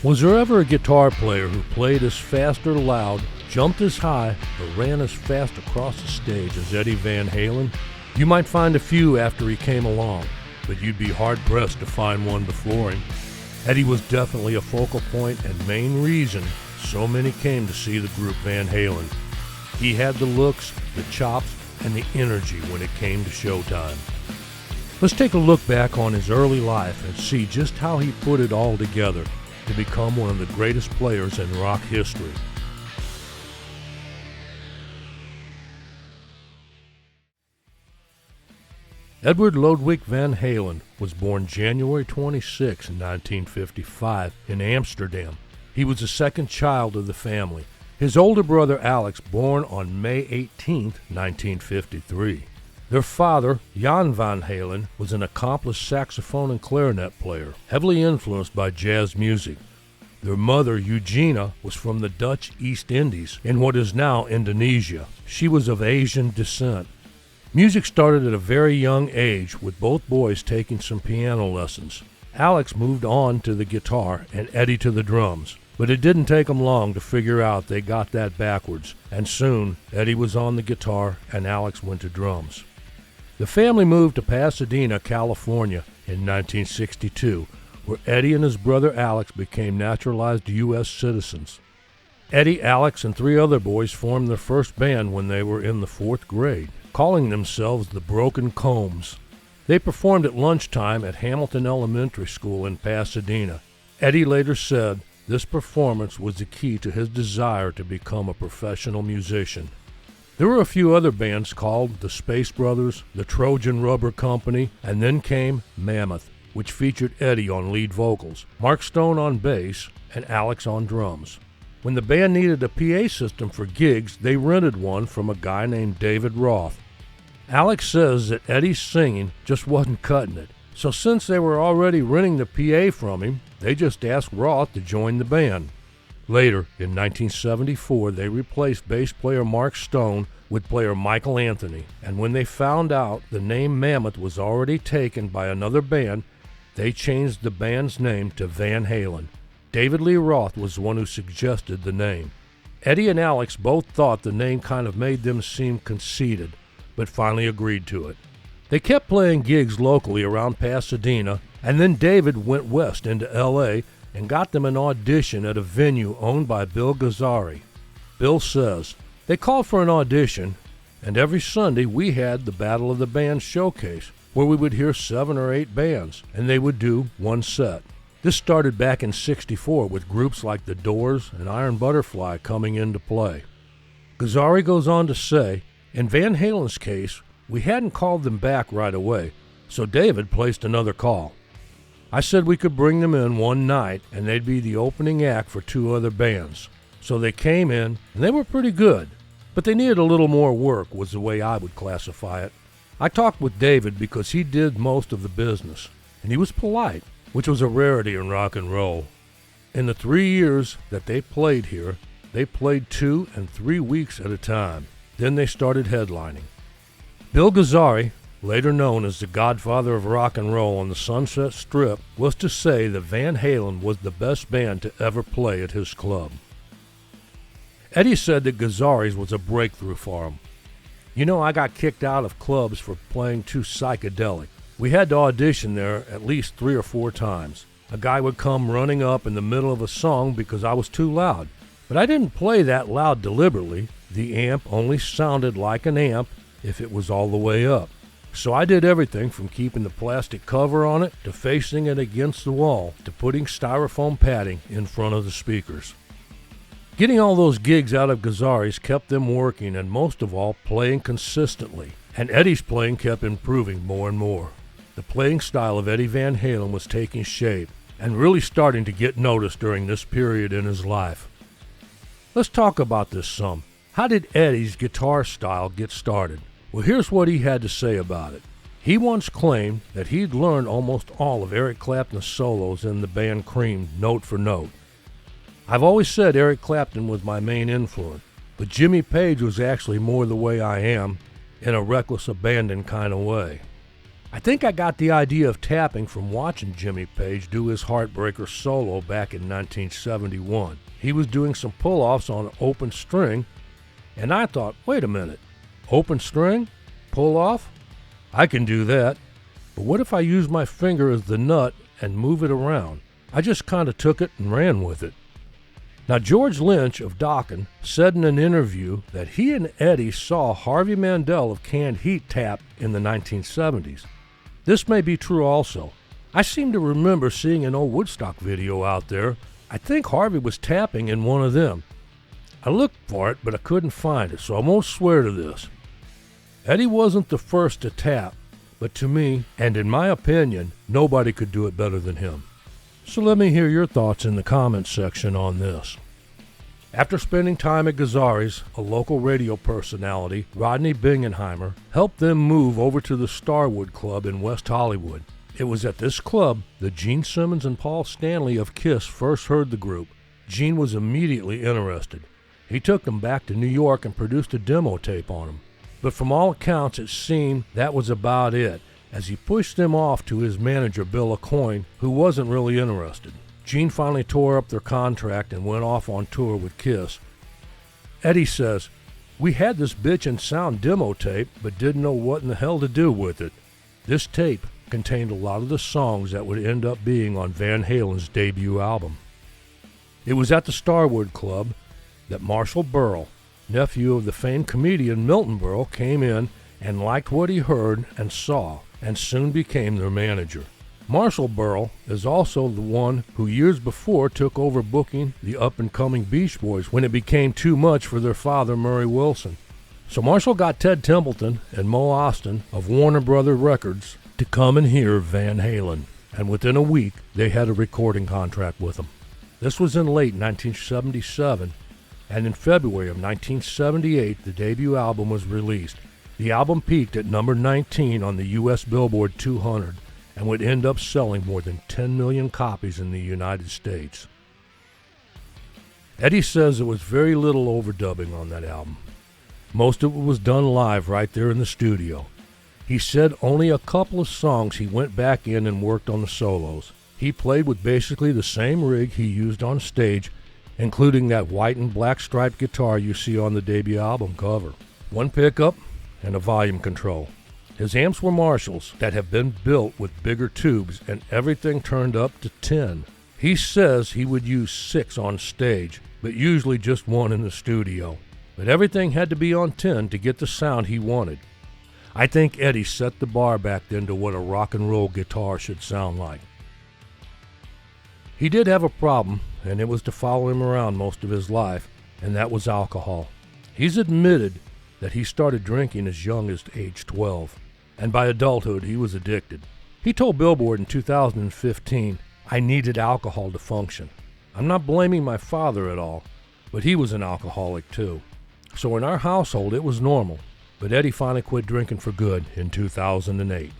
Was there ever a guitar player who played as fast or loud, jumped as high, or ran as fast across the stage as Eddie Van Halen? You might find a few after he came along, but you'd be hard-pressed to find one before him. Eddie was definitely a focal point and main reason so many came to see the group Van Halen. He had the looks, the chops, and the energy when it came to showtime. Let's take a look back on his early life and see just how he put it all together to become one of the greatest players in rock history. Edward Ludwig Van Halen was born January 26, 1955 in Amsterdam. He was the second child of the family. His older brother Alex, born on May 18, 1953. Their father, Jan Van Halen, was an accomplished saxophone and clarinet player, heavily influenced by jazz music. Their mother, Eugenia, was from the Dutch East Indies in what is now Indonesia. She was of Asian descent. Music started at a very young age, with both boys taking some piano lessons. Alex moved on to the guitar and Eddie to the drums, but it didn't take them long to figure out they got that backwards, and soon Eddie was on the guitar and Alex went to drums. The family moved to Pasadena, California in 1962, where Eddie and his brother Alex became naturalized U.S. citizens. Eddie, Alex, and three other boys formed their first band when they were in the 4th grade, calling themselves the Broken Combs. They performed at lunchtime at Hamilton Elementary School in Pasadena. Eddie later said this performance was the key to his desire to become a professional musician. There were a few other bands called the Space Brothers, the Trojan Rubber Company, and then came Mammoth, which featured Eddie on lead vocals, Mark Stone on bass, and Alex on drums. When the band needed a PA system for gigs, they rented one from a guy named David Roth. Alex says that Eddie's singing just wasn't cutting it, so since they were already renting the PA from him, they just asked Roth to join the band. Later, in 1974, they replaced bass player Mark Stone with player Michael Anthony, and when they found out the name Mammoth was already taken by another band, they changed the band's name to Van Halen. David Lee Roth was the one who suggested the name. Eddie and Alex both thought the name kind of made them seem conceited, but finally agreed to it. They kept playing gigs locally around Pasadena, and then David went west into L.A., and got them an audition at a venue owned by Bill Gazzari. Bill says, "They called for an audition, and every Sunday we had the Battle of the Bands showcase, where we would hear 7 or 8 bands, and they would do one set." This started back in '64 with groups like The Doors and Iron Butterfly coming into play. Gazzari goes on to say, "In Van Halen's case, we hadn't called them back right away, so David placed another call. I said we could bring them in one night and they'd be the opening act for 2 other bands. So they came in and they were pretty good, but they needed a little more work was the way I would classify it. I talked with David because he did most of the business, and he was polite, which was a rarity in rock and roll. In the 3 years that they played here, they played 2 and 3 weeks at a time. Then they started headlining." Bill Gazzari, later known as the godfather of rock and roll on the Sunset Strip, was to say that Van Halen was the best band to ever play at his club. Eddie said that Gazzari's was a breakthrough for him. "You know, I got kicked out of clubs for playing too psychedelic. We had to audition there at least 3 or 4 times. A guy would come running up in the middle of a song because I was too loud. But I didn't play that loud deliberately. The amp only sounded like an amp if it was all the way up. So I did everything from keeping the plastic cover on it to facing it against the wall to putting styrofoam padding in front of the speakers." Getting all those gigs out of Gazzari's kept them working and most of all playing consistently. And Eddie's playing kept improving more and more. The playing style of Eddie Van Halen was taking shape and really starting to get noticed during this period in his life. Let's talk about this some. How did Eddie's guitar style get started? Well, here's what he had to say about it. He once claimed that he'd learned almost all of Eric Clapton's solos in the band Cream, note for note. "I've always said Eric Clapton was my main influence, but Jimmy Page was actually more the way I am, in a reckless abandon kind of way." I think I got the idea of tapping from watching Jimmy Page do his Heartbreaker solo back in 1971. He was doing some pull-offs on open string, and I thought, wait a minute, open string? Pull-off? I can do that. But what if I use my finger as the nut and move it around? I just kind of took it and ran with it. Now, George Lynch of Dokken said in an interview that he and Eddie saw Harvey Mandel of Canned Heat tap in the 1970s. This may be true also. I seem to remember seeing an old Woodstock video out there. I think Harvey was tapping in one of them. I looked for it, but I couldn't find it, so I won't swear to this. Eddie wasn't the first to tap, but to me, and in my opinion, nobody could do it better than him. So let me hear your thoughts in the comments section on this. After spending time at Gazzari's, a local radio personality, Rodney Bingenheimer, helped them move over to the Starwood Club in West Hollywood. It was at this club that Gene Simmons and Paul Stanley of Kiss first heard the group. Gene was immediately interested. He took them back to New York and produced a demo tape on them. But from all accounts, it seemed that was about it, as he pushed them off to his manager, Bill Aucoin, who wasn't really interested. Gene finally tore up their contract and went off on tour with Kiss. Eddie says, "We had this bitchin' sound demo tape, but didn't know what in the hell to do with it. This tape contained a lot of the songs that would end up being on Van Halen's debut album." It was at the Starwood Club that Marshall Burrell, nephew of the famed comedian Milton Berle, came in and liked what he heard and saw, and soon became their manager. Marshall Burrell is also the one who years before took over booking the up-and-coming Beach Boys when it became too much for their father, Murray Wilson. So Marshall got Ted Templeton and Mo Ostin of Warner Brothers Records to come and hear Van Halen, and within a week they had a recording contract with him. This was in late 1977, and in February of 1978 the debut album was released. The album peaked at number 19 on the U.S. Billboard 200 and would end up selling more than 10 million copies in the United States. Eddie says there was very little overdubbing on that album. Most of it was done live right there in the studio. He said only a couple of songs he went back in and worked on the solos. He played with basically the same rig he used on stage, including that white and black striped guitar you see on the debut album cover. One pickup and a volume control. His amps were Marshalls that have been built with bigger tubes, and everything turned up to 10. He says he would use 6 on stage, but usually just 1 in the studio. But everything had to be on 10 to get the sound he wanted. I think Eddie set the bar back then to what a rock and roll guitar should sound like. He did have a problem, and it was to follow him around most of his life, and that was alcohol. He's admitted that he started drinking as young as age 12, and by adulthood he was addicted. He told Billboard in 2015, "I needed alcohol to function." I'm not blaming my father at all, but he was an alcoholic too. So in our household it was normal, but Eddie finally quit drinking for good in 2008.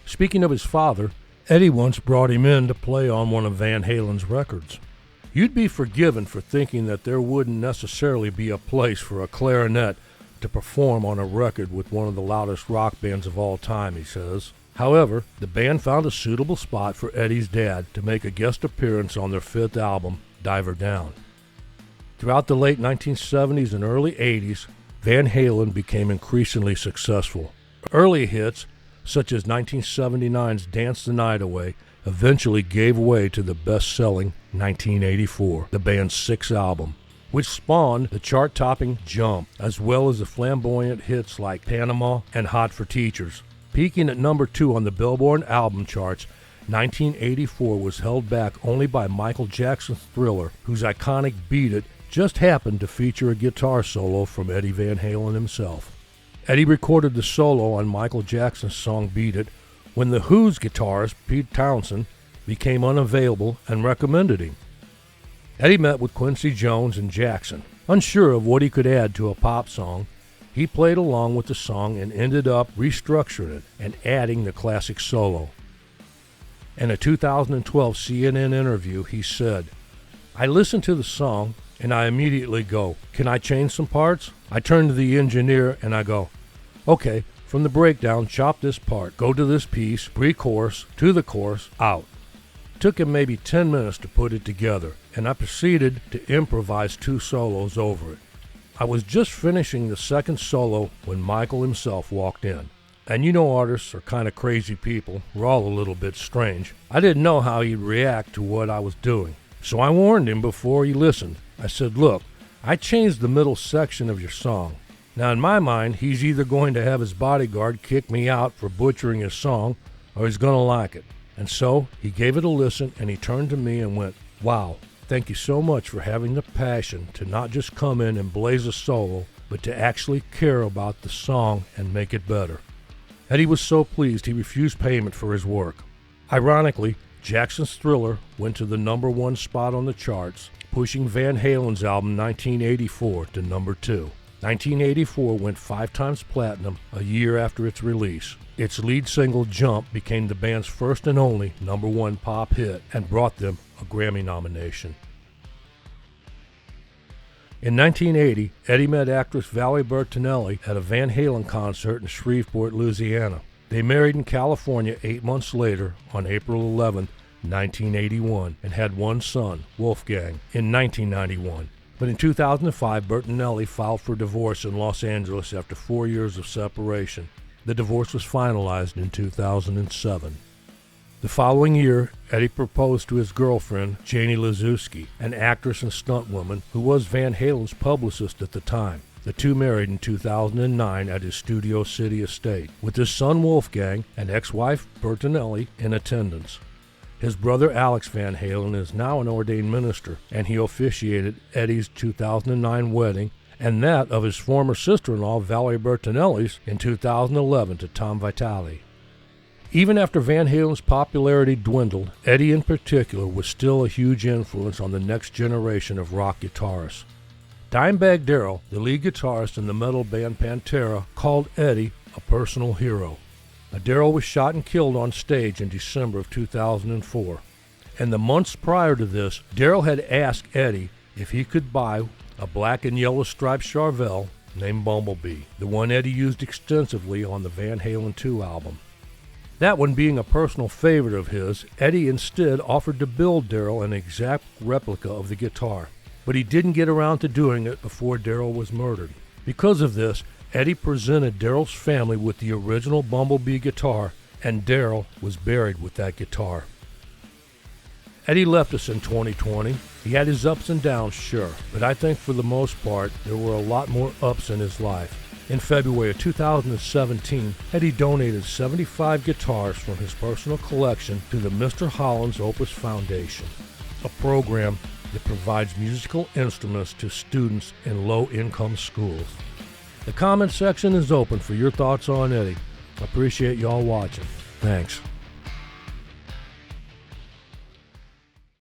Speaking of his father, Eddie once brought him in to play on one of Van Halen's records. You'd be forgiven for thinking that there wouldn't necessarily be a place for a clarinet to perform on a record with one of the loudest rock bands of all time, he says. However, the band found a suitable spot for Eddie's dad to make a guest appearance on their 5th album, Diver Down. Throughout the late 1970s and early 80s, Van Halen became increasingly successful. Early hits, such as 1979's Dance the Night Away, eventually gave way to the best-selling 1984, the band's 6th album, which spawned the chart-topping Jump, as well as the flamboyant hits like Panama and Hot for Teachers. Peaking at number 2 on the Billboard album charts, 1984 was held back only by Michael Jackson's Thriller, whose iconic Beat It just happened to feature a guitar solo from Eddie Van Halen himself. Eddie recorded the solo on Michael Jackson's song Beat It when the Who's guitarist Pete Townshend became unavailable and recommended him. Eddie met with Quincy Jones and Jackson. Unsure of what he could add to a pop song, he played along with the song and ended up restructuring it and adding the classic solo. In a 2012 CNN interview, he said, "I listen to the song and I immediately go, can I change some parts? I turn to the engineer and I go, okay, from the breakdown, chop this part, go to this piece, pre-chorus, to the chorus, out. It took him maybe 10 minutes to put it together, and I proceeded to improvise 2 solos over it. I was just finishing the second solo when Michael himself walked in. And you know artists are kind of crazy people. We're all a little bit strange. I didn't know how he'd react to what I was doing. So I warned him before he listened. I said, look, I changed the middle section of your song. Now in my mind, he's either going to have his bodyguard kick me out for butchering his song, or he's going to like it. And so he gave it a listen, and he turned to me and went, wow, thank you so much for having the passion to not just come in and blaze a solo, but to actually care about the song and make it better. Eddie was so pleased he refused payment for his work. Ironically, Jackson's Thriller went to the #1 spot on the charts, pushing Van Halen's album 1984 to #2. 1984 went 5 times platinum a year after its release. Its lead single, Jump, became the band's first and only #1 pop hit and brought them a Grammy nomination. In 1980, Eddie met actress Valerie Bertinelli at a Van Halen concert in Shreveport, Louisiana. They married in California 8 months later on April 11, 1981, and had 1 son, Wolfgang, in 1991. But in 2005, Bertinelli filed for divorce in Los Angeles after 4 years of separation. The divorce was finalized in 2007. The following year, Eddie proposed to his girlfriend, Janie Lazuski, an actress and stuntwoman who was Van Halen's publicist at the time. The two married in 2009 at his Studio City estate, with his son Wolfgang and ex-wife Bertinelli in attendance. His brother Alex Van Halen is now an ordained minister, and he officiated Eddie's 2009 wedding and that of his former sister-in-law Valerie Bertinelli's in 2011 to Tom Vitale. Even after Van Halen's popularity dwindled, Eddie in particular was still a huge influence on the next generation of rock guitarists. Dimebag Darrell, the lead guitarist in the metal band Pantera, called Eddie a personal hero. Darrell was shot and killed on stage in December of 2004. And the months prior to this, Darrell had asked Eddie if he could buy a black and yellow striped Charvel named Bumblebee, the one Eddie used extensively on the Van Halen 2 album. That one being a personal favorite of his, Eddie instead offered to build Darrell an exact replica of the guitar, but he didn't get around to doing it before Darrell was murdered. Because of this, Eddie presented Darrell's family with the original Bumblebee guitar, and Darrell was buried with that guitar. Eddie left us in 2020. He had his ups and downs, sure, but I think for the most part, there were a lot more ups in his life. In February of 2017, Eddie donated 75 guitars from his personal collection to the Mr. Holland's Opus Foundation, a program that provides musical instruments to students in low-income schools. The comment section is open for your thoughts on Eddie. I appreciate y'all watching. Thanks.